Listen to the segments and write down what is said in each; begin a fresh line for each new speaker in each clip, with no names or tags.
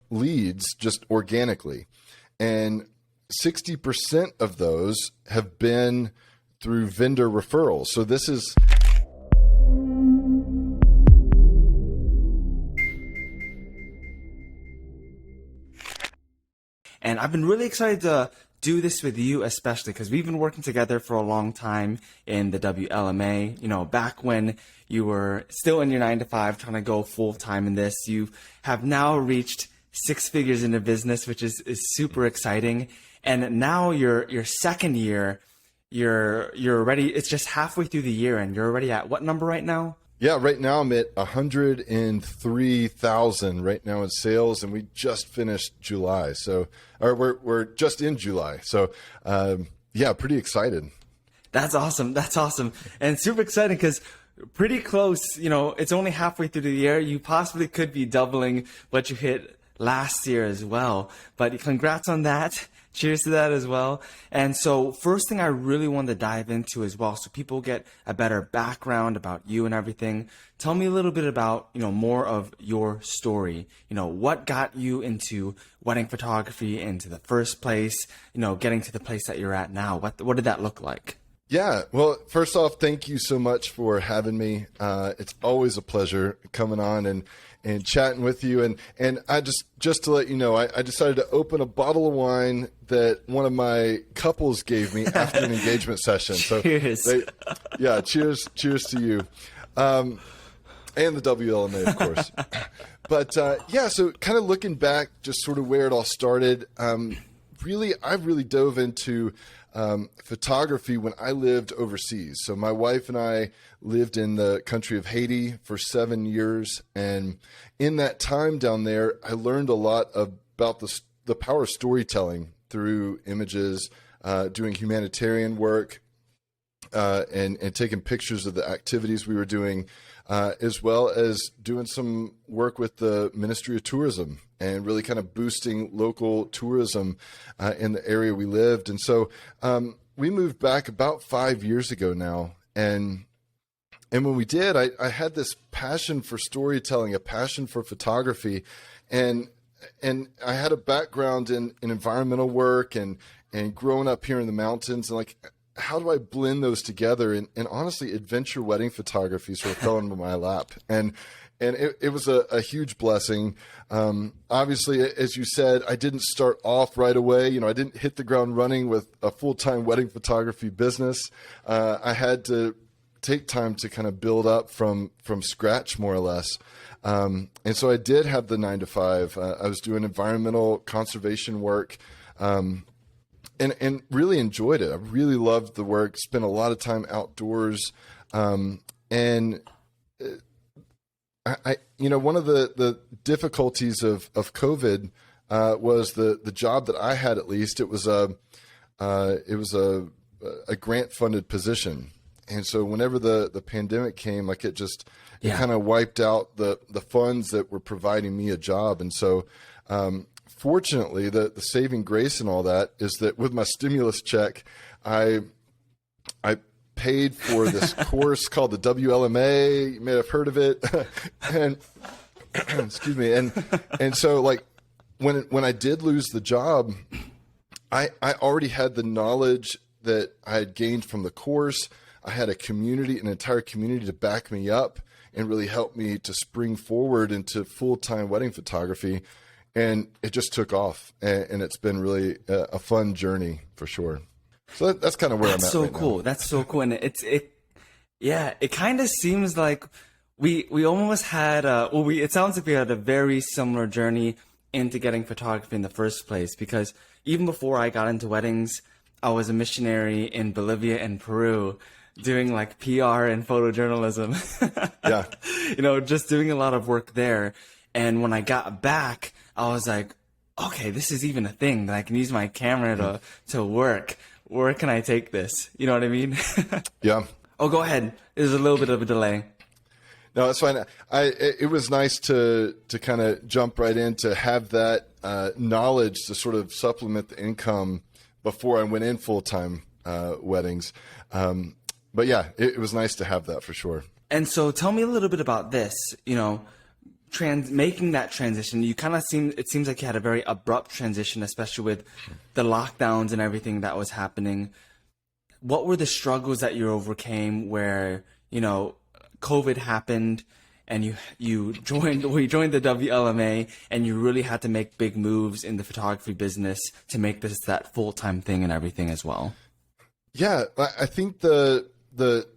leads just organically. And 60% of those have been through vendor referrals. So this is...
And I've been really excited to do this with you, especially because we've been working together for a long time in the WLMA. You know, back when you were still in your 9-to-5 trying to go full time in this, you have now reached 6 figures in the business, which is super exciting. And now your second year, you're already, it's just halfway through the year and you're already at what number right now?
Yeah, right now I'm at 103,000 right now in sales, and we just finished July. So, or we're just in July. So, yeah, pretty excited.
That's awesome. That's awesome. And super exciting because pretty close, you know, it's only halfway through the year. You possibly could be doubling what you hit last year as well. But congrats on that. Cheers to that as well. And so first thing I really wanted to dive into as well, so people get a better background about you and everything. Tell me a little bit about, you know, more of your story. You know, what got you into wedding photography into the first place, you know, getting to the place that you're at now. What did that look like?
Yeah, well, first off, thank you so much for having me. It's always a pleasure coming on and chatting with you. And I just to let you know, I decided to open a bottle of wine that one of my couples gave me after an engagement session.
Cheers.
So yeah, cheers to you. And the WLMA, of course. But yeah, so kind of looking back, just sort of where it all started, I really dove into photography when I lived overseas. So my wife and I lived in the country of Haiti for 7 years. And in that time down there, I learned a lot about the power of storytelling through images, doing humanitarian work, and taking pictures of the activities we were doing, as well as doing some work with the Ministry of Tourism and really kind of boosting local tourism in the area we lived. And so we moved back about 5 years ago now. And when we did, I had this passion for storytelling, a passion for photography. And I had a background in environmental work and growing up here in the mountains, and like, how do I blend those together? And honestly, adventure wedding photography sort of fell into my lap. And it was a huge blessing. Obviously, as you said, I didn't start off right away. You know, I didn't hit the ground running with a full-time wedding photography business. I had to take time to kind of build up from scratch, more or less. And so I did have the 9-to-5. I was doing environmental conservation work, and really enjoyed it. I really loved the work, spent a lot of time outdoors. And I one of the difficulties of COVID was the job that I had. At least it was a grant funded position. And so whenever the pandemic came, like it kind of wiped out the funds that were providing me a job. And so, fortunately, the saving grace and all that is that with my stimulus check, I paid for this course called the WLMA. You may have heard of it. And excuse me. And so like when I did lose the job, I already had the knowledge that I had gained from the course. I had an entire community to back me up and really help me to spring forward into full-time wedding photography. And it just took off, and it's been really a fun journey for sure. So that's kind of where I'm at right now.
That's so cool. And it kind of seems like we almost had, it sounds like we had a very similar journey into getting photography in the first place, because even before I got into weddings, I was a missionary in Bolivia and Peru doing like PR and photojournalism.
Yeah.
You know, just doing a lot of work there. And when I got back, I was like, okay, this is even a thing that I can use my camera to work. Where can I take this? You know what I mean?
Yeah.
Oh, go ahead. There's a little bit of a delay.
No, that's fine. It was nice to kind of jump right in, to have that knowledge to sort of supplement the income before I went in full-time weddings. But yeah, it was nice to have that for sure.
And so tell me a little bit about this, you know, making that transition, it seems like you had a very abrupt transition, especially with the lockdowns and everything that was happening. What were the struggles that you overcame where, COVID happened and you joined the WLMA and you really had to make big moves in the photography business to make this that full-time thing and everything as well?
Yeah, I think the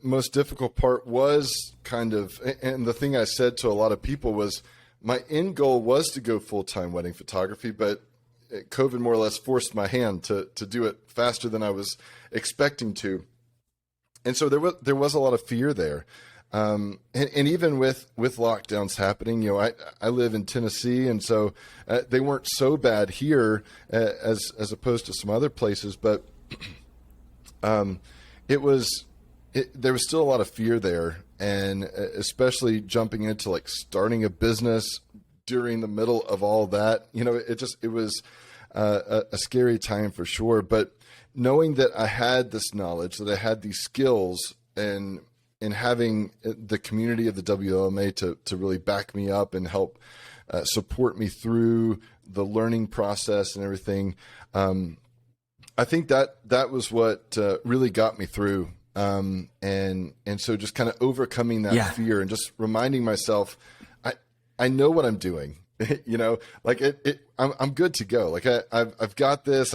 most difficult part was and the thing I said to a lot of people was my end goal was to go full-time wedding photography, but COVID more or less forced my hand to do it faster than I was expecting to. And so there was a lot of fear there. And even with lockdowns happening, I live in Tennessee, and so they weren't so bad here as opposed to some other places, but there was still a lot of fear there, and especially jumping into like starting a business during the middle of all that, it was a scary time for sure. But knowing that I had this knowledge, that I had these skills, and having the community of the WLMA to really back me up and help support me through the learning process and everything, I think that was what really got me through. And so just kind of overcoming that fear and just reminding myself, I know what I'm doing, I'm good to go. Like I've got this,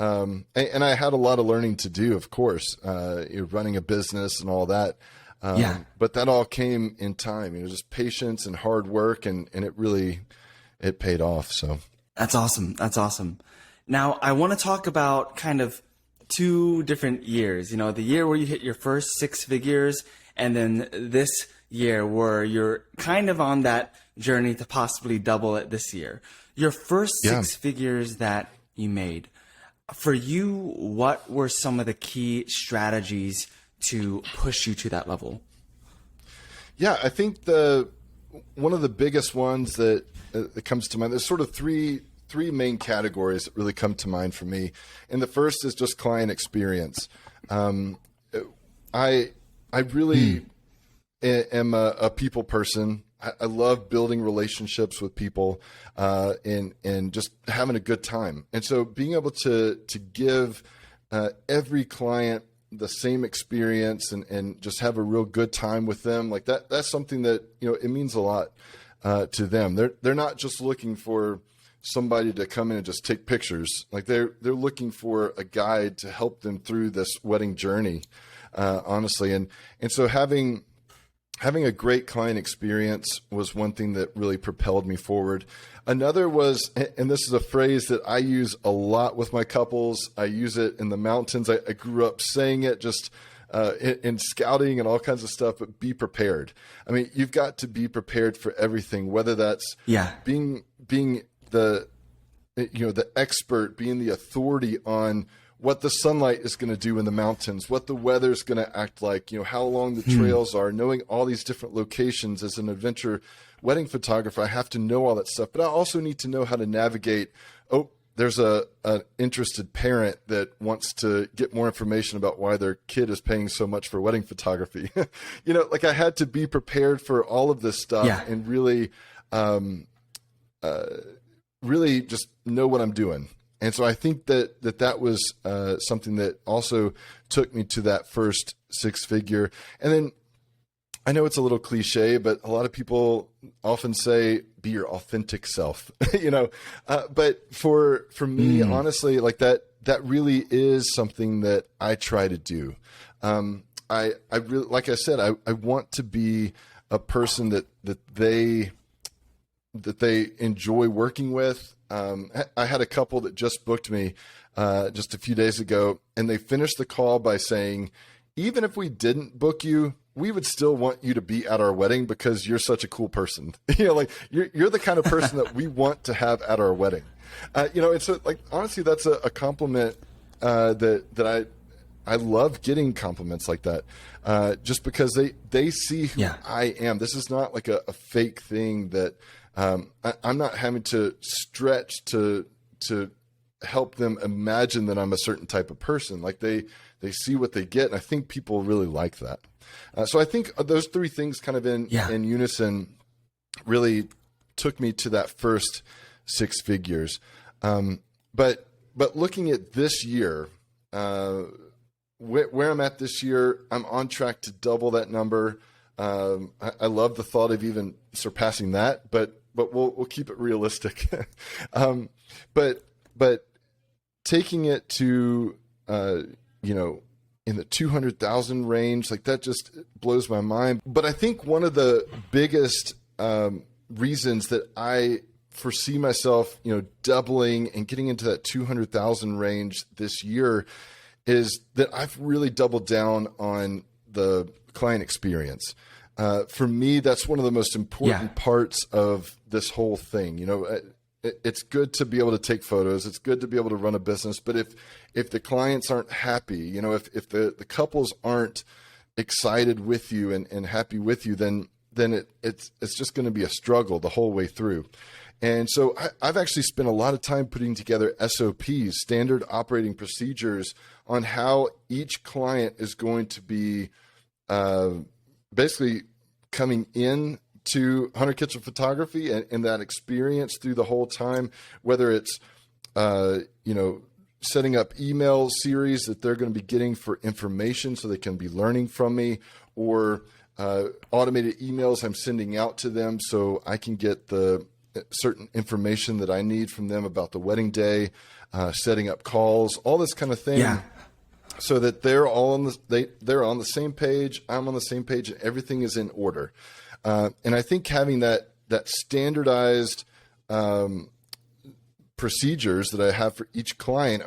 and I had a lot of learning to do, of course, running a business and all that. But that all came in time, just patience and hard work, and it paid off. So
that's awesome. That's awesome. Now I want to talk about kind of two different years, the year where you hit your first 6 figures, and then this year where you're kind of on that journey to possibly double it this year. Your first 6 figures that you made, for you, what were some of the key strategies to push you to that level?
Yeah, I think one of the biggest ones that comes to mind, there's sort of three main categories that really come to mind for me. And the first is just client experience. I really am a people person. I love building relationships with people, and just having a good time. And so being able to give every client the same experience and just have a real good time with them, like that's something that, it means a lot to them. They're not just looking for somebody to come in and just take pictures. Like they're looking for a guide to help them through this wedding journey, honestly. And so having a great client experience was one thing that really propelled me forward. Another was, and this is a phrase that I use a lot with my couples. I use it in the mountains. I grew up saying it just in scouting and all kinds of stuff, but be prepared. I mean, you've got to be prepared for everything, whether that's being the expert, being the authority on what the sunlight is going to do in the mountains, what the weather is going to act like, how long the trails are, knowing all these different locations. As an adventure wedding photographer, I have to know all that stuff, but I also need to know how to navigate. Oh, there's an interested parent that wants to get more information about why their kid is paying so much for wedding photography. Like I had to be prepared for all of this stuff and really just know what I'm doing. And so I think that was something that also took me to that first 6 figure. And then I know it's a little cliche, but a lot of people often say, be your authentic self, but for me, honestly, like that really is something that I try to do. I really, like I said, I want to be a person that they enjoy working with. I had a couple that just booked me just a few days ago, and they finished the call by saying, even if we didn't book you, we would still want you to be at our wedding because you're such a cool person. Like you're the kind of person that we want to have at our wedding. It's like, honestly, that's a compliment that I love getting compliments like that, just because they see who I am. This is not like a fake thing that I'm not having to stretch to help them imagine that I'm a certain type of person. Like they see what they get, and I think people really like that. So I think those 3 things kind of in unison really took me to that first 6 figures. But looking at this year, where I'm at this year, I'm on track to double that number. I love the thought of even surpassing that, but we'll keep it realistic. But taking it to, in the 200,000 range, like that just blows my mind. But I think one of the biggest reasons that I foresee myself, doubling and getting into that 200,000 range this year is that I've really doubled down on the client experience. For me, that's one of the most important parts of this whole thing. It's good to be able to take photos. It's good to be able to run a business. But if the clients aren't happy, if the couples aren't excited with you and happy with you, then it's just going to be a struggle the whole way through. And so I've actually spent a lot of time putting together SOPs, standard operating procedures, on how each client is going to be basically coming in to Hunter Kittrell Photography and that experience through the whole time, whether it's, setting up email series that they're going to be getting for information so they can be learning from me, or automated emails I'm sending out to them so I can get the certain information that I need from them about the wedding day, setting up calls, all this kind of thing.
Yeah.
So that they're all on they're on the same page, I'm on the same page, and everything is in order. And I think having that standardized procedures that I have for each client,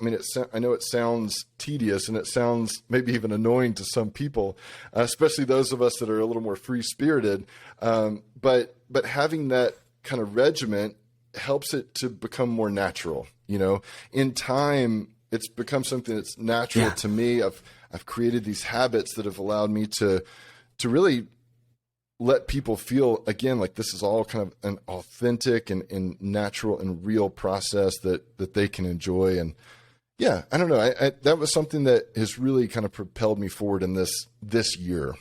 I know it sounds tedious and it sounds maybe even annoying to some people, especially those of us that are a little more free-spirited. But having that kind of regiment helps it to become more natural. In time, it's become something that's natural to me. I've created these habits that have allowed me to really let people feel, again, like this is all kind of an authentic and natural and real process that they can enjoy. And yeah, I don't know. That was something that has really kind of propelled me forward in this year.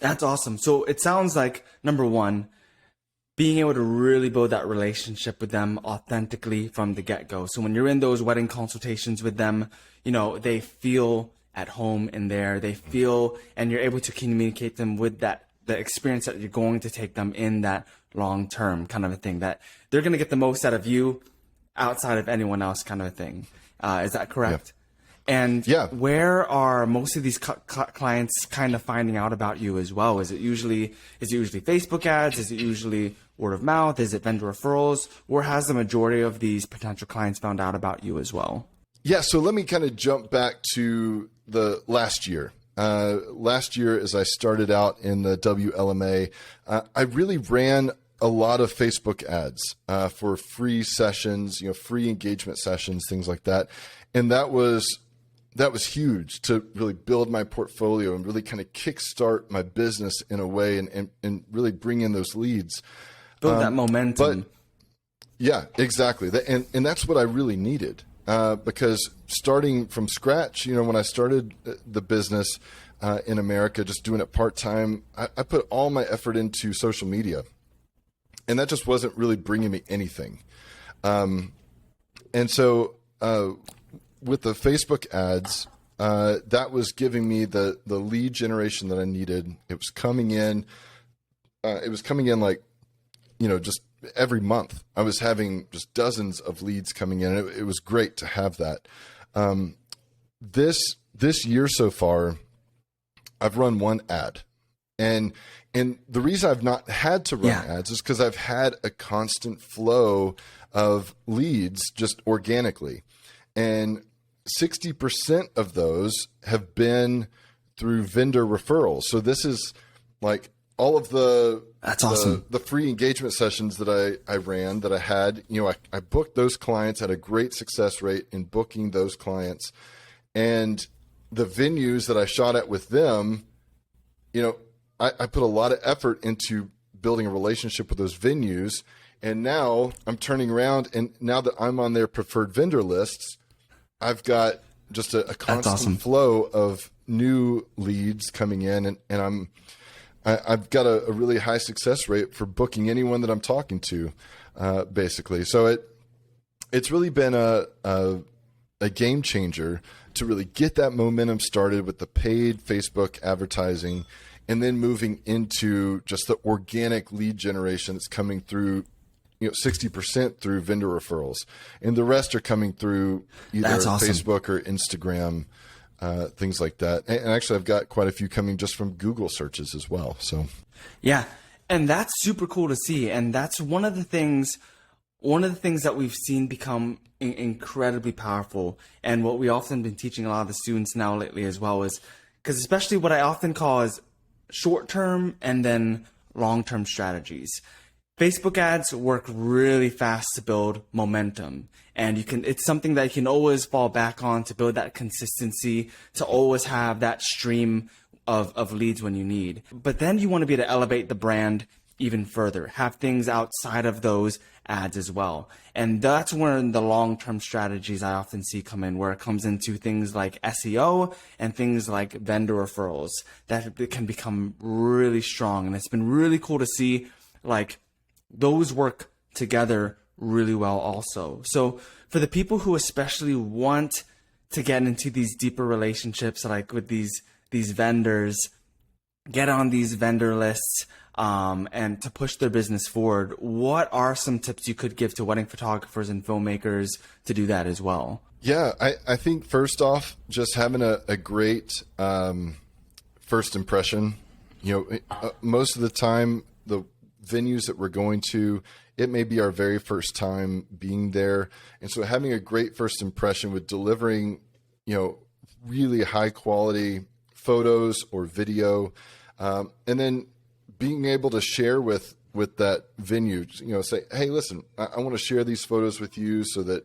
That's awesome. So it sounds like, number one, being able to really build that relationship with them authentically from the get-go. So when you're in those wedding consultations with them, they feel at home in there. They feel, and you're able to communicate them with the experience that you're going to take them in that long-term kind of a thing, that they're going to get the most out of you outside of anyone else kind of a thing. Is that correct? And where are most of these clients kind of finding out about you as well? Is it usually Facebook ads? Is it usually word of mouth? Is it vendor referrals? Where has the majority of these potential clients found out about you as well?
Yeah, so let me kind of jump back to the last year. Last year, as I started out in the WLMA, I really ran a lot of Facebook ads for free sessions, free engagement sessions, things like that. And that was huge to really build my portfolio and really kind of kickstart my business in a way and really bring in those leads.
Build that momentum.
But yeah, exactly. And that's what I really needed. Because starting from scratch, when I started the business in America, just doing it part-time, I put all my effort into social media, and that just wasn't really bringing me anything. And so with the Facebook ads, that was giving me the lead generation that I needed. It was coming in. Like, just every month. I was having just dozens of leads coming in. It was great to have that. This year so far, I've run one ad, and the reason I've not had to run ads is because I've had a constant flow of leads just organically, and 60% of those have been through vendor referrals. So this is like all of
that's awesome.
The free engagement sessions that I ran, that I had, I booked those clients, had a great success rate in booking those clients. And the venues that I shot at with them, I put a lot of effort into building a relationship with those venues. And now I'm turning around, and now that I'm on their preferred vendor lists, I've got just a constant flow of new leads coming in, and I've got a really high success rate for booking anyone that I'm talking to, basically. So it's really been a game changer to really get that momentum started with the paid Facebook advertising, and then moving into just the organic lead generation that's coming through, 60% through vendor referrals, and the rest are coming through either Facebook or Instagram, things like that. And actually, I've got quite a few coming just from Google searches as well. So,
yeah, and that's super cool to see. And that's one of the things that we've seen become incredibly powerful. And what we often been teaching a lot of the students now lately as well is, because especially what I often call is short-term and then long-term strategies. Facebook ads work really fast to build momentum, and it's something that you can always fall back on to build that consistency, to always have that stream of leads when you need. But then you want to be able to elevate the brand even further, have things outside of those ads as well. And that's where the long-term strategies I often see come in, where it comes into things like SEO and things like vendor referrals that can become really strong. And it's been really cool to see like those work together really well also. So for the people who especially want to get into these deeper relationships, like with these vendors, get on these vendor lists, and to push their business forward, what are some tips you could give to wedding photographers and filmmakers to do that as well?
Yeah, I think first off, just having a great first impression. Most of the time, the venues that we're going to, it may be our very first time being there. And so having a great first impression with delivering, really high quality photos or video, and then being able to share with that venue, say, hey, listen, I want to share these photos with you so that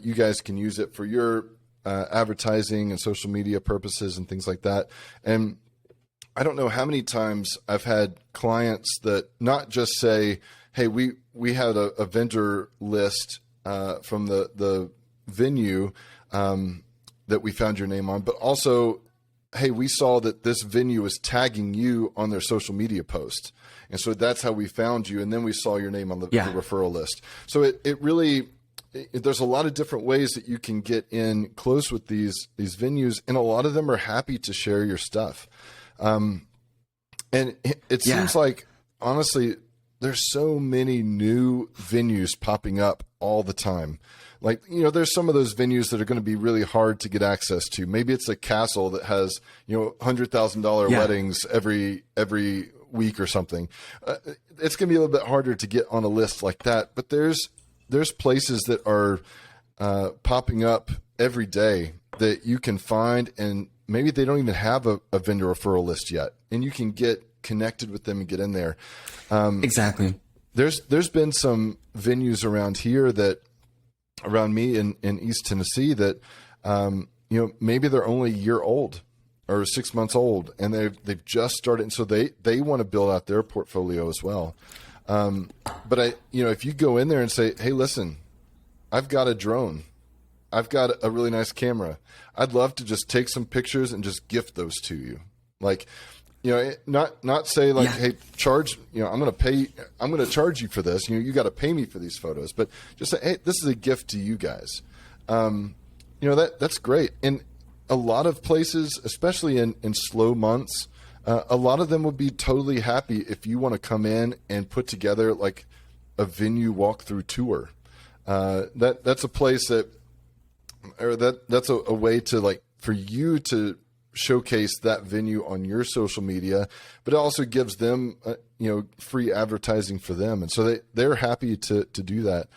you guys can use it for your advertising and social media purposes and things like that. And I don't know how many times I've had clients that not just say, hey, we had a vendor list from the venue that we found your name on, but also, hey, we saw that this venue was tagging you on their social media post. And so that's how we found you. And then we saw your name on the referral list. So it really, there's a lot of different ways that you can get in close with these venues. And a lot of them are happy to share your stuff. And it seems like, honestly, there's so many new venues popping up all the time. Like, there's some of those venues that are going to be really hard to get access to. Maybe it's a castle that has, $100,000 weddings every week or something. It's going to be a little bit harder to get on a list like that. But there's places that are popping up every day that you can find, and maybe they don't even have a vendor referral list yet, and you can get connected with them and get in there.
Exactly.
There's been some venues around me in East Tennessee that, maybe they're only a year old or 6 months old, and they've just started. And so they want to build out their portfolio as well. But if you go in there and say, hey, listen, I've got a drone, I've got a really nice camera, I'd love to just take some pictures and just gift those to you. Like, not say like, hey, charge, I'm going to charge you for this. You got to pay me for these photos, but just say, hey, this is a gift to you guys. That's great. And a lot of places, especially in slow months, a lot of them would be totally happy if you want to come in and put together like a venue walkthrough tour. That's a place that's a way to, like, for you to showcase that venue on your social media, but it also gives them, free advertising for them. And so they're happy to do that.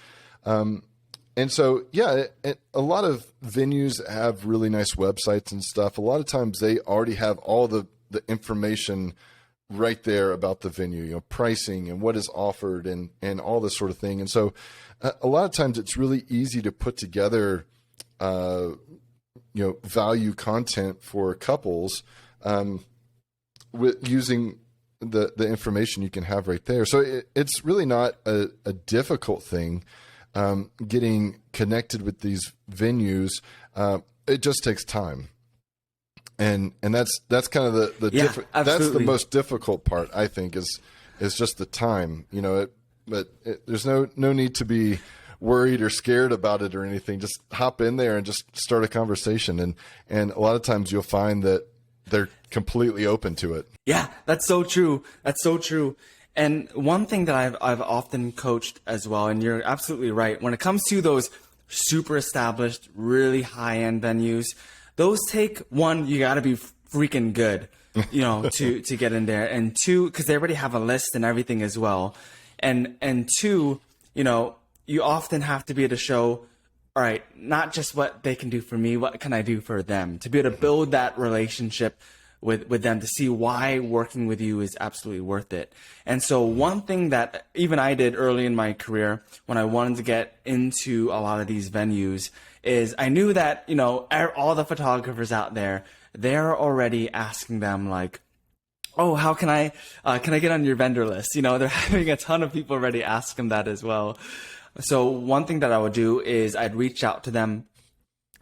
And so, a lot of venues have really nice websites and stuff. A lot of times they already have all the information right there about the venue, pricing and what is offered and all this sort of thing. And so a lot of times it's really easy to put together, value content for couples, with using the information you can have right there. So it's really not a difficult thing, getting connected with these venues. It just takes time. And that's kind of that's the
absolutely.
most difficult part, I think, is just the time, there's no need to be worried or scared about it or anything. Just hop in there and just start a conversation. And a lot of times you'll find that they're completely open to it.
Yeah, that's so true. That's so true. And one thing that I've often coached as well, and you're absolutely right, when it comes to those super established, really high-end venues, those take, one, you got to be freaking good, to get in there, and two, because they already have a list and everything as well, and two, you often have to be able to show, all right, not just what they can do for me, what can I do for them, to be able to build that relationship with them, to see why working with you is absolutely worth it. And so one thing that even I did early in my career when I wanted to get into a lot of these venues is I knew that, all the photographers out there, they're already asking them like, oh, how can I get on your vendor list? They're having a ton of people already ask them that as well. So one thing that I would do is I'd reach out to them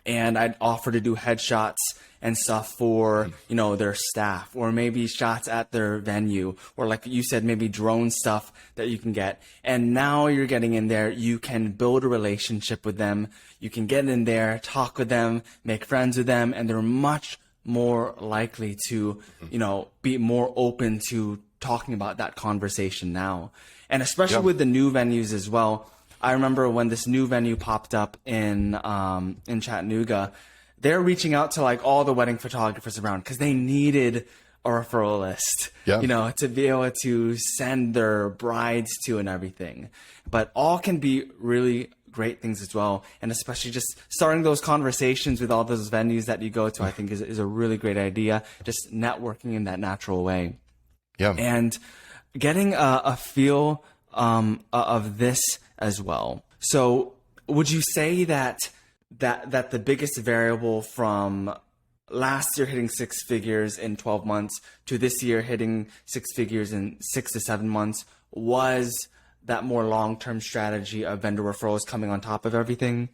and I'd offer to do headshots and stuff for, their staff, or maybe shots at their venue, or like you said, maybe drone stuff that you can get. And now you're getting in there, you can build a relationship with them. You can get in there, talk with them, make friends with them, and they're much more likely to, be more open to talking about that conversation now. And especially with the new venues as well. I remember when this new venue popped up in Chattanooga, they're reaching out to like all the wedding photographers around because they needed a referral list, to be able to send their brides to and everything. But all can be really great things as well. And especially just starting those conversations with all those venues that you go to, I think is a really great idea. Just networking in that natural way.
Yeah.
And getting a feel of this as well. So would you say that the biggest variable from last year hitting 6 figures in 12 months to this year hitting 6 figures in 6 to 7 months was that more long-term strategy of vendor referrals coming on top of everything?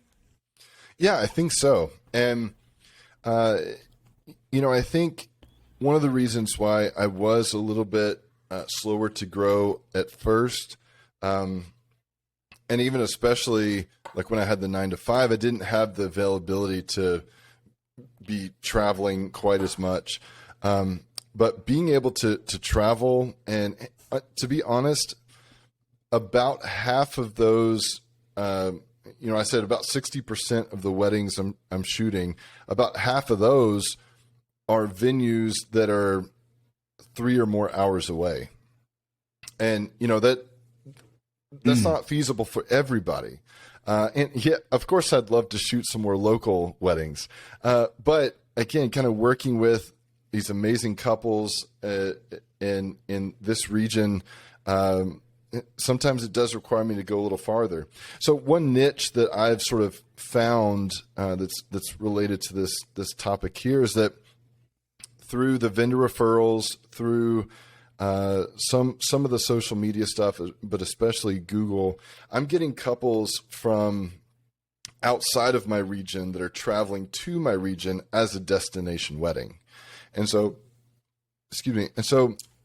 Yeah, I think so. And, I think one of the reasons why I was a little bit slower to grow at first, and even especially like when I had the 9 to 5, I didn't have the availability to be traveling quite as much. But being able to travel, and to be honest, about half of those, I said about 60% of the weddings I'm shooting, about half of those are venues that are 3 or more hours away. And, that's not feasible for everybody. And yeah, of course, I'd love to shoot some more local weddings. But again, kind of working with these amazing couples in this region, sometimes it does require me to go a little farther. So one niche that I've sort of found that's related to this topic here is that through the vendor referrals, through some of the social media stuff, but especially Google, I'm getting couples from outside of my region that are traveling to my region as a destination wedding. And so,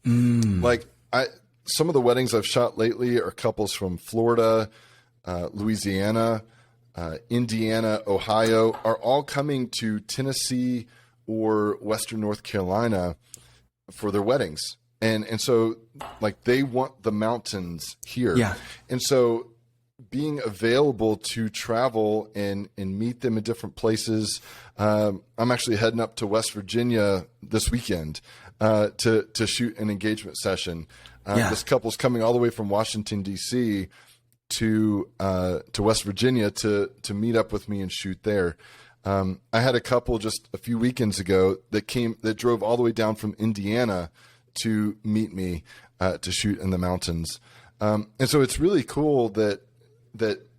like some of the weddings I've shot lately are couples from Florida, Louisiana, Indiana, Ohio, are all coming to Tennessee or Western North Carolina for their weddings. And so like they want the mountains here. Yeah. And so being available to travel and meet them in different places. I'm actually heading up to West Virginia this weekend to shoot an engagement session. This couple's coming all the way from Washington, D.C. to West Virginia to meet up with me and shoot there. I had a couple just a few weekends ago that drove all the way down from Indiana to meet me to shoot in the mountains. And so it's really cool that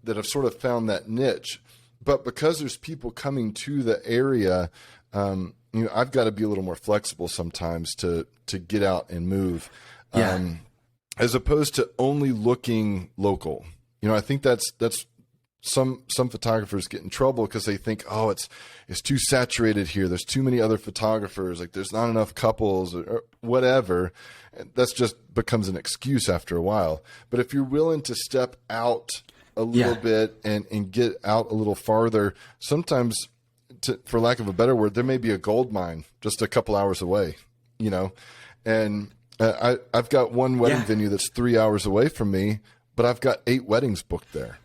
I've sort of found that niche. But because there's people coming to the area, I've got to be a little more flexible sometimes to get out and move, as opposed to only looking local. I think that's some photographers get in trouble because they think, oh, it's too saturated here. There's too many other photographers. Like there's not enough couples or whatever. And that's just becomes an excuse after a while. But if you're willing to step out a little bit and get out a little farther, sometimes, for lack of a better word, there may be a gold mine just a couple hours away, you know. And I've got one wedding venue that's 3 hours away from me, but I've got 8 weddings booked there.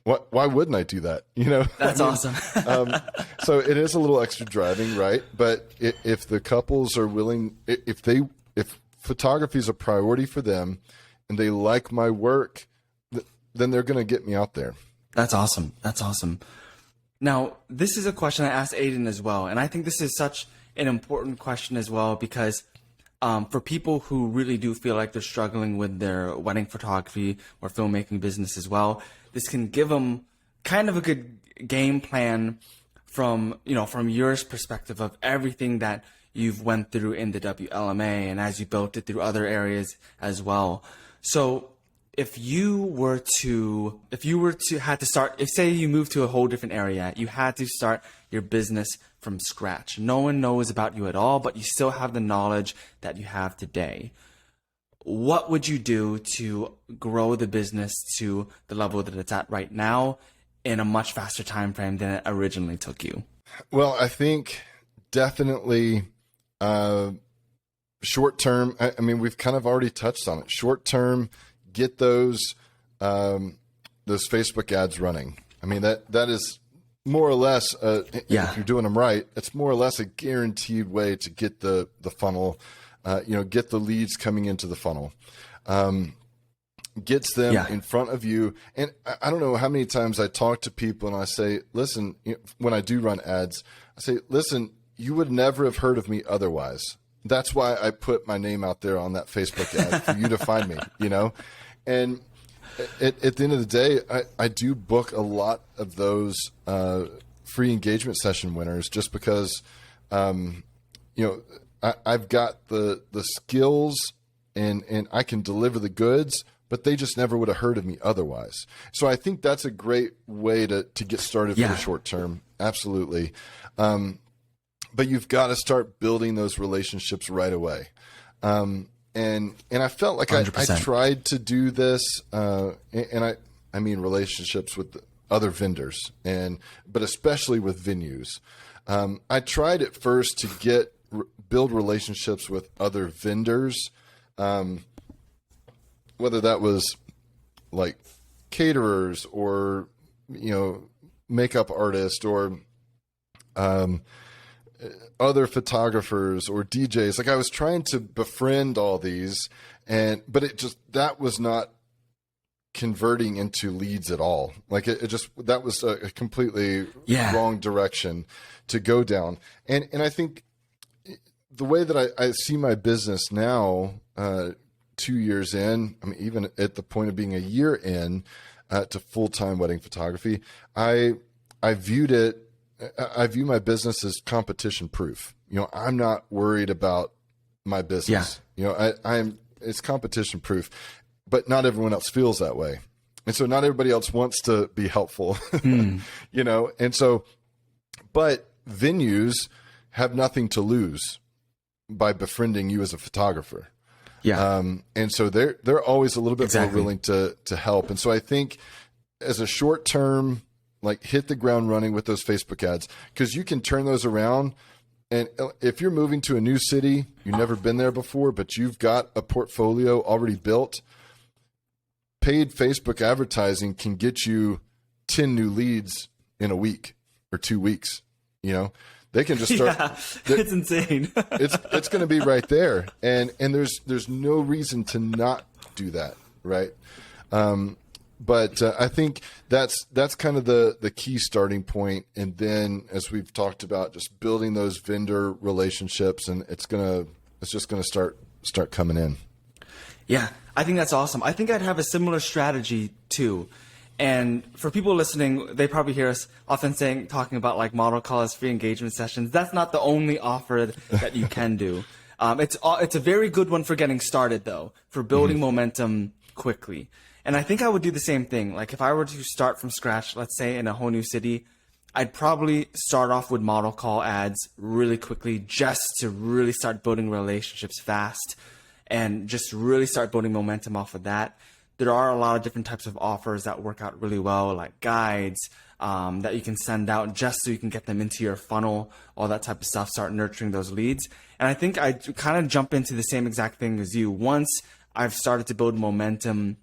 Why wouldn't I do that? You know,
that's awesome.
So it is a little extra driving, right? But if the couples are willing, if photography is a priority for them and they like my work, then they're going to get me out there.
That's awesome. That's awesome. Now, this is a question I asked Aiden as well. And I think this is such an important question as well, because for people who really do feel like they're struggling with their wedding photography or filmmaking business as well, this can give them kind of a good game plan from your perspective of everything that you've went through in the WLMA and as you built it through other areas as well. So if you were to had to start, if say you moved to a whole different area, you had to start your business from scratch. No one knows about you at all, but you still have the knowledge that you have today. What would you do to grow the business to the level that it's at right now in a much faster time frame than it originally took you?
Well, I think definitely short term. I mean, we've kind of already touched on it. Short term, get those Facebook ads running. I mean, that is more or less, if you're doing them right, it's more or less a guaranteed way to get the funnel, get the leads coming into the funnel, gets them in front of you. And I don't know how many times I talk to people and I say, listen, when I do run ads, I say, listen, you would never have heard of me otherwise. That's why I put my name out there on that Facebook ad for you to find me, you know? And at the end of the day, I do book a lot of those free engagement session winners just because, I've got the skills and I can deliver the goods, but they just never would have heard of me otherwise. So I think that's a great way to get started for the short term. Absolutely. But you've got to start building those relationships right away. And I felt like I tried to do this, and I mean relationships with other vendors, but especially with venues. I tried at first to build relationships with other vendors, whether that was like caterers or makeup artists or other photographers or DJs. Like I was trying to befriend all these, but that was not converting into leads at all. Like that was a completely wrong direction to go down. And I think the way that I see my business now, 2 years in, I mean, even at the point of being a year in to full-time wedding photography, I view my business as competition proof. I'm not worried about my business. It's competition proof, but not everyone else feels that way. And so not everybody else wants to be helpful, and so, but venues have nothing to lose by befriending you as a photographer. And so they're always a little bit more willing to help. And so I think as a short term, like hit the ground running with those Facebook ads, because you can turn those around. And if you're moving to a new city, you've never been there before, but you've got a portfolio already built, paid Facebook advertising can get you 10 new leads in a week or 2 weeks. They can just start.
It's insane.
it's going to be right there. And there's no reason to not do that. Right. But I think that's kind of the key starting point. And then, as we've talked about, just building those vendor relationships, and it's just gonna start coming in.
Yeah, I think that's awesome. I think I'd have a similar strategy too. And for people listening, they probably hear us often talking about like model calls, free engagement sessions. That's not the only offer that you can do. It's a very good one for getting started though, for building momentum quickly. And I think I would do the same thing. Like if I were to start from scratch, let's say in a whole new city, I'd probably start off with model call ads really quickly just to really start building relationships fast and just really start building momentum off of that. There are a lot of different types of offers that work out really well, like guides that you can send out just so you can get them into your funnel, all that type of stuff, start nurturing those leads. And I think I kind of jump into the same exact thing as you. Once I've started to build momentum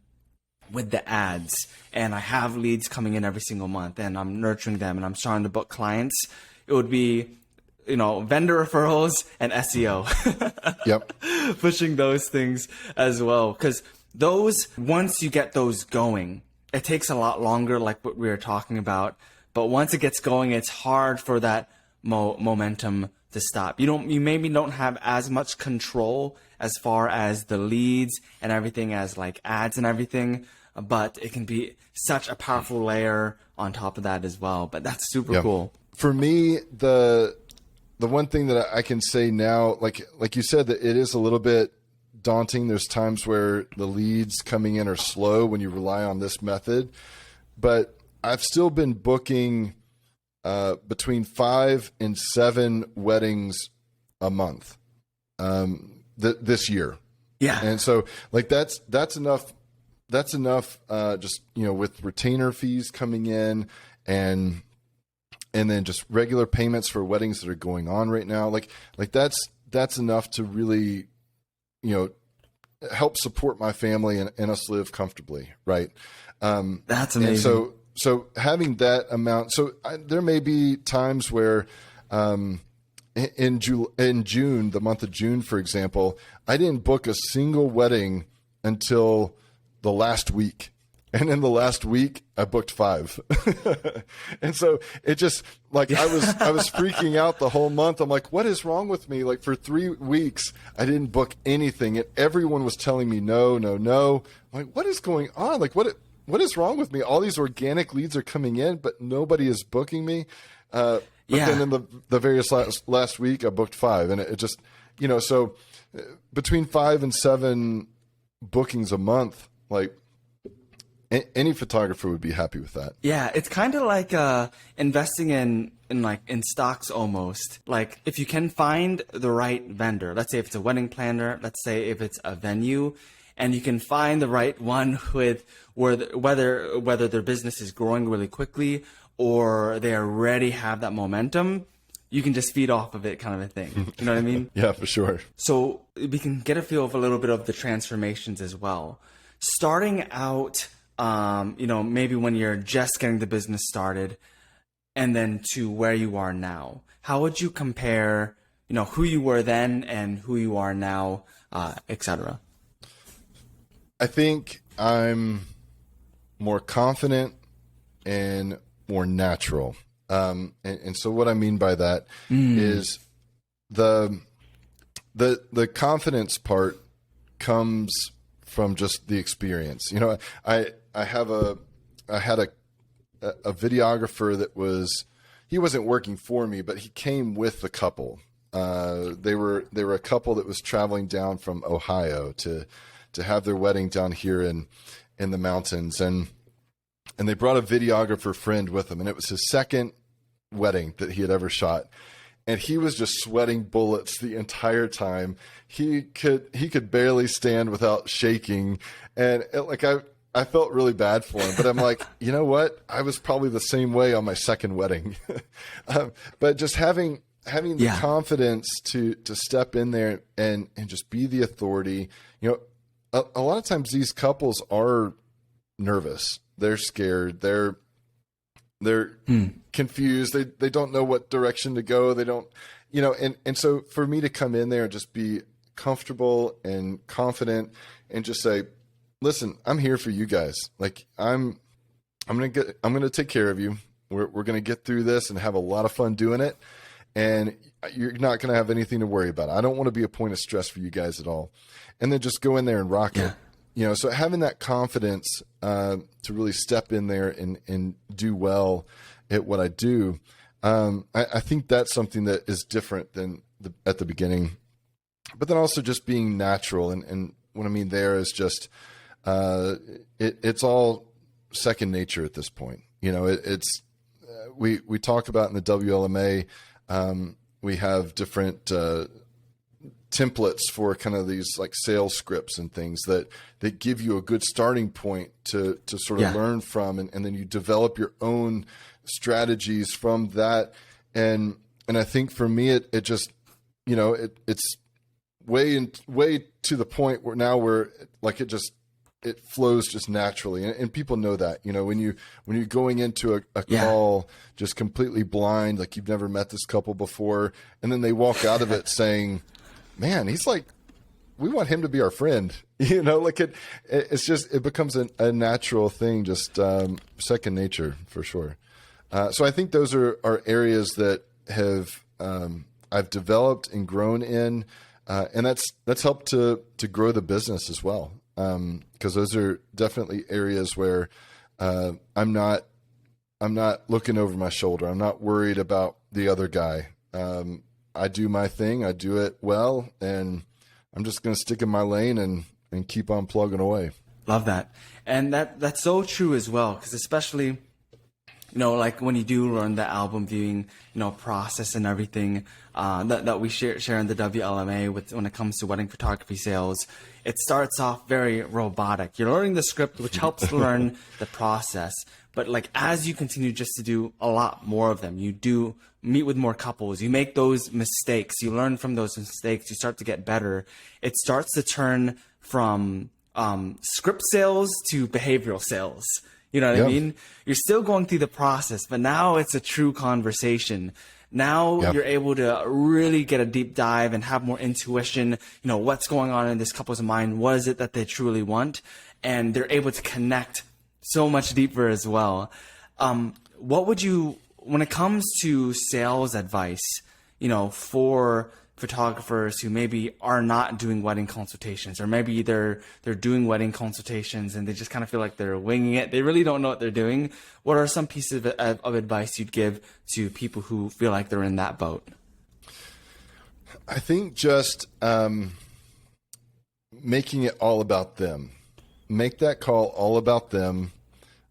with the ads and I have leads coming in every single month and I'm nurturing them and I'm starting to book clients, it would be, vendor referrals and SEO.
Yep.
Pushing those things as well. Because those, once you get those going, it takes a lot longer, like what we were talking about. But once it gets going, it's hard for that momentum to stop. You maybe don't have as much control as far as the leads and everything as like ads and everything, but it can be such a powerful layer on top of that as well. But that's super cool.
For me, the one thing that I can say now, like you said, that it is a little bit daunting. There's times where the leads coming in are slow when you rely on this method, but I've still been booking between 5 and 7 weddings a month this year. Yeah. And so like that's enough. That's enough. Just, with retainer fees coming in and then just regular payments for weddings that are going on right now. Like that's enough to really, help support my family and us live comfortably. Right.
That's amazing.
And so having that amount, there may be times where, in June, the month of June, for example, I didn't book a single wedding until the last week. And in the last week, I booked 5. And so it just like I was freaking out the whole month. I'm like, what is wrong with me? Like for 3 weeks, I didn't book anything. And everyone was telling me no. I'm like, what is going on? Like, what is wrong with me? All these organic leads are coming in, but nobody is booking me. But then in the various last week, I booked 5. And it just, so between 5 and 7 bookings a month, like, any photographer would be happy with that. Yeah,
it's kind of like investing in stocks almost. Like if you can find the right vendor, let's say if it's a wedding planner, let's say if it's a venue, and you can find the right one with whether their business is growing really quickly or they already have that momentum, you can just feed off of it, kind of a thing. You know what I mean?
Yeah, for sure.
So we can get a feel of a little bit of the transformations as well. Starting out, maybe when you're just getting the business started and then to where you are now, how would you compare, who you were then and who you are now, etc.?
I think I'm more confident and more natural. And so what I mean by that is the confidence part comes from just the experience. I had a videographer he wasn't working for me, but he came with the couple. They were a couple that was traveling down from Ohio to have their wedding down here in the mountains. And they brought a videographer friend with them, and it was his second wedding that he had ever shot. And he was just sweating bullets the entire time. He could barely stand without shaking. And I felt really bad for him, but I'm like, you know what? I was probably the same way on my second wedding. But just having the confidence to step in there and just be the authority. A lot of times these couples are nervous. They're scared. They're confused. They don't know what direction to go. They don't, and so for me to come in there and just be comfortable and confident and just say, listen, I'm here for you guys. Like I'm going to take care of you. We're going to get through this and have a lot of fun doing it. And you're not going to have anything to worry about. I don't want to be a point of stress for you guys at all. And then just go in there and rock it. So having that confidence to really step in there and do well at what I do, I think that's something that is different than at the beginning. But then also just being natural. And what I mean there is just it's all second nature at this point. You know, we talk about in the WLMA, we have different templates for kind of these like sales scripts and things that give you a good starting point to sort of learn from, and then you develop your own strategies from that. And I think for me, it just, you know, it's way to the point where now we're like, it flows just naturally. And people know that, you know, when you're going into a call just completely blind, like you've never met this couple before, and then they walk out of it saying, man, he's like, we want him to be our friend, you know, like it's just, it becomes a natural thing, just second nature for sure. So I think those are areas that have, I've developed and grown in, and that's helped to grow the business as well. Because those are definitely areas where I'm not looking over my shoulder. I'm not worried about the other guy. I do my thing. I do it well, and I'm just going to stick in my lane and keep on plugging away.
Love that. And that's so true as well, because especially, you know, like when you do learn the album viewing, you know, process and everything that we share in the WLMA when it comes to wedding photography sales, it starts off very robotic. You're learning the script, which helps learn the process. But like as you continue just to do a lot more of them, you do meet with more couples, you make those mistakes, you learn from those mistakes, you start to get better. It starts to turn from script sales to behavioral sales. You know what I mean? You're still going through the process, but now it's a true conversation. Now you're able to really get a deep dive and have more intuition, you know, what's going on in this couple's mind, what is it that they truly want, and they're able to connect so much deeper as well. What would you, when it comes to sales advice, you know, for photographers who maybe are not doing wedding consultations, or maybe they're doing wedding consultations and they just kind of feel like they're winging it, they really don't know what they're doing, what are some pieces of advice you'd give to people who feel like they're in that boat?
I think just making it all about them. Make that call all about them.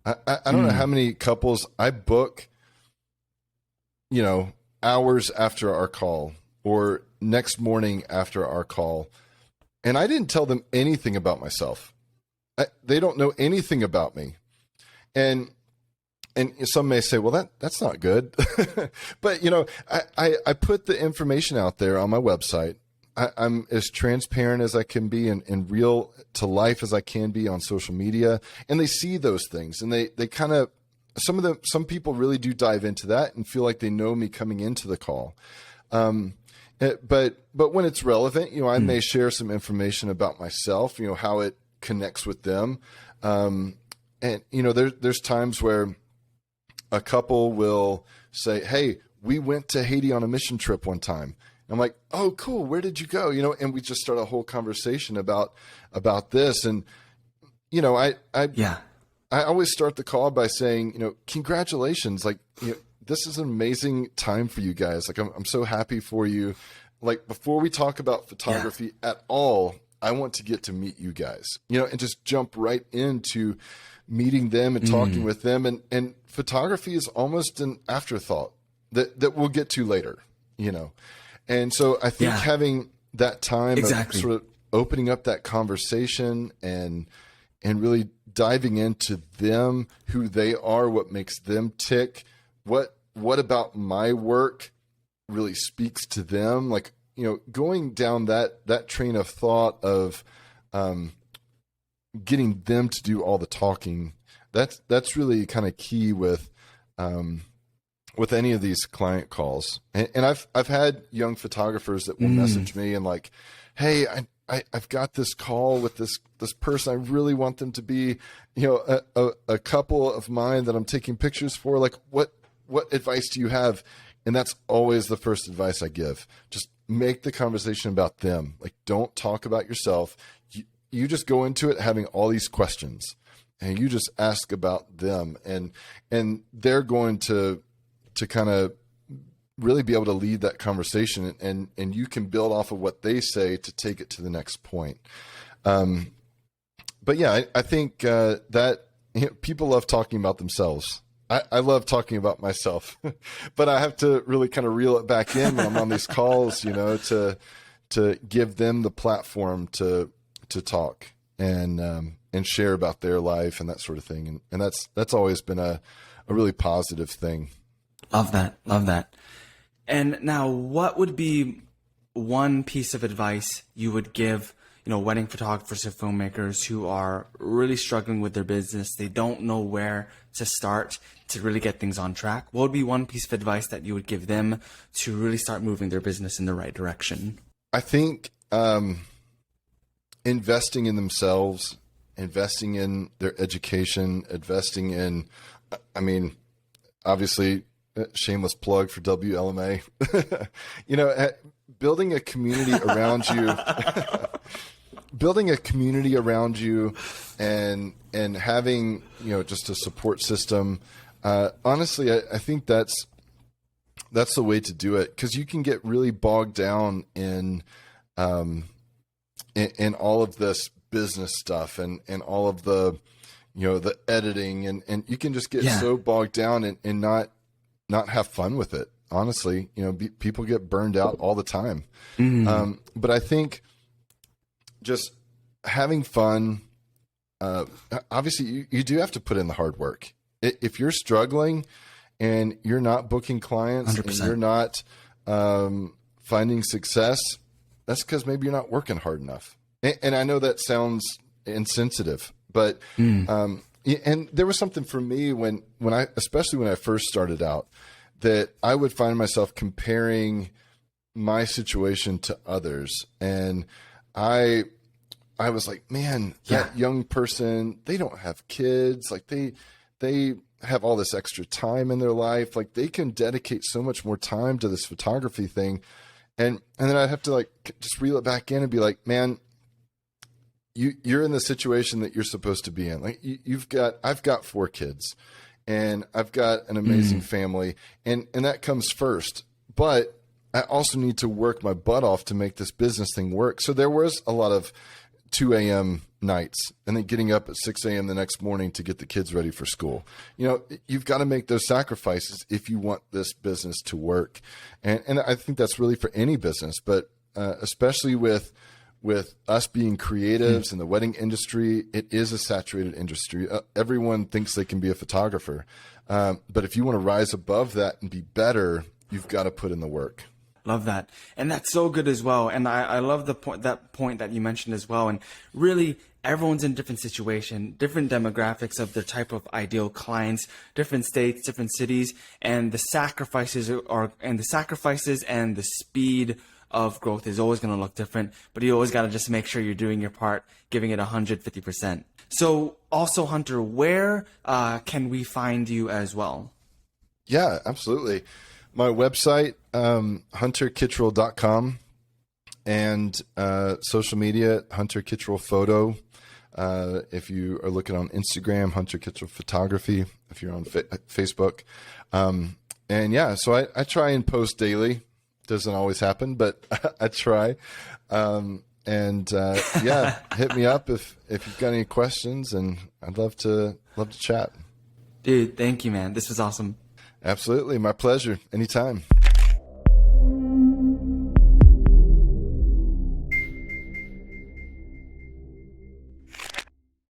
I don't know how many couples I book, you know, hours after our call or next morning after our call, and I didn't tell them anything about myself. They don't know anything about me. And some may say, well, that's not good. But, you know, I put the information out there on my website. I'm as transparent as I can be and real to life as I can be on social media. And they see those things, and they kind of, some people really do dive into that and feel like they know me coming into the call. But when it's relevant, you know, I may share some information about myself, you know, how it connects with them. And, you know, there's times where a couple will say, hey, we went to Haiti on a mission trip one time. I'm like, oh, cool. Where did you go? You know, and we just start a whole conversation about this. And, you know, I always start the call by saying, you know, congratulations. Like, you know, this is an amazing time for you guys. Like, I'm so happy for you. Like, before we talk about photography at all, I want to get to meet you guys, you know, and just jump right into meeting them and talking with them. And photography is almost an afterthought that we'll get to later, you know? And so I think having that time of sort of opening up that conversation and really diving into them, who they are, what makes them tick, what about my work really speaks to them? Like, you know, going down that train of thought of getting them to do all the talking, that's really kind of key with any of these client calls. And I've had young photographers that will message me and like, hey, I've got this call with this person. I really want them to be, you know, a couple of mine that I'm taking pictures for. Like, what advice do you have? And that's always the first advice I give. Just make the conversation about them. Like, don't talk about yourself. You just go into it having all these questions, and you just ask about them, and they're going to kind of really be able to lead that conversation, and you can build off of what they say to take it to the next point. but yeah, I think that people love talking about themselves. I love talking about myself, but I have to really kind of reel it back in when I'm on these calls, to give them the platform to talk and share about their life and that sort of thing. And that's always been a really positive thing.
Love that. Love that. And now, what would be one piece of advice you would give, wedding photographers or filmmakers who are really struggling with their business? They don't know where to start to really get things on track. What would be one piece of advice that you would give them to really start moving their business in the right direction?
I think investing in themselves, investing in their education, investing in, obviously, shameless plug for WLMA, building a community around you, and having, just a support system. Honestly, I think that's the way to do it, because you can get really bogged down in all of this business stuff and all of the, the editing, and you can just get so bogged down and not have fun with it. Honestly, people get burned out all the time. But I think just having fun, obviously you do have to put in the hard work. If you're struggling and you're not booking clients 100%. And you're not finding success, that's because maybe you're not working hard enough. And I know that sounds insensitive, but and there was something for me especially when I first started out, that I would find myself comparing my situation to others. And I was like, man, that young person, they don't have kids. Like they have all this extra time in their life. Like they can dedicate so much more time to this photography thing. And then I'd have to just reel it back in and be like, man, you're in the situation that you're supposed to be in. Like I've got 4 kids. And I've got an amazing family, and that comes first. But I also need to work my butt off to make this business thing work. So there was a lot of 2 a.m. nights, and then getting up at 6 a.m. the next morning to get the kids ready for school. You've got to make those sacrifices if you want this business to work. And I think that's really for any business, but especially with us being creatives in the wedding industry, it is a saturated industry. Everyone thinks they can be a photographer. But if you want to rise above that and be better, you've got to put in the work.
Love that. And that's so good as well. And I love that point that you mentioned as well. And really, everyone's in a different situation, different demographics of their type of ideal clients, different states, different cities, and the sacrifices and the speed of growth is always going to look different, but you always got to just make sure you're doing your part, giving it 150%. So also, Hunter, where can we find you as well?
Yeah, absolutely. My website, hunterkittrell.com, and social media, Hunter Kittrell Photo. If you are looking on Instagram, Hunter Kittrell Photography, if you're on Facebook. And yeah, so I try and post daily. Doesn't always happen, but I try. Yeah, hit me up if you've got any questions, and I'd love to chat.
Dude, thank you, man. This was awesome.
Absolutely. My pleasure. Anytime.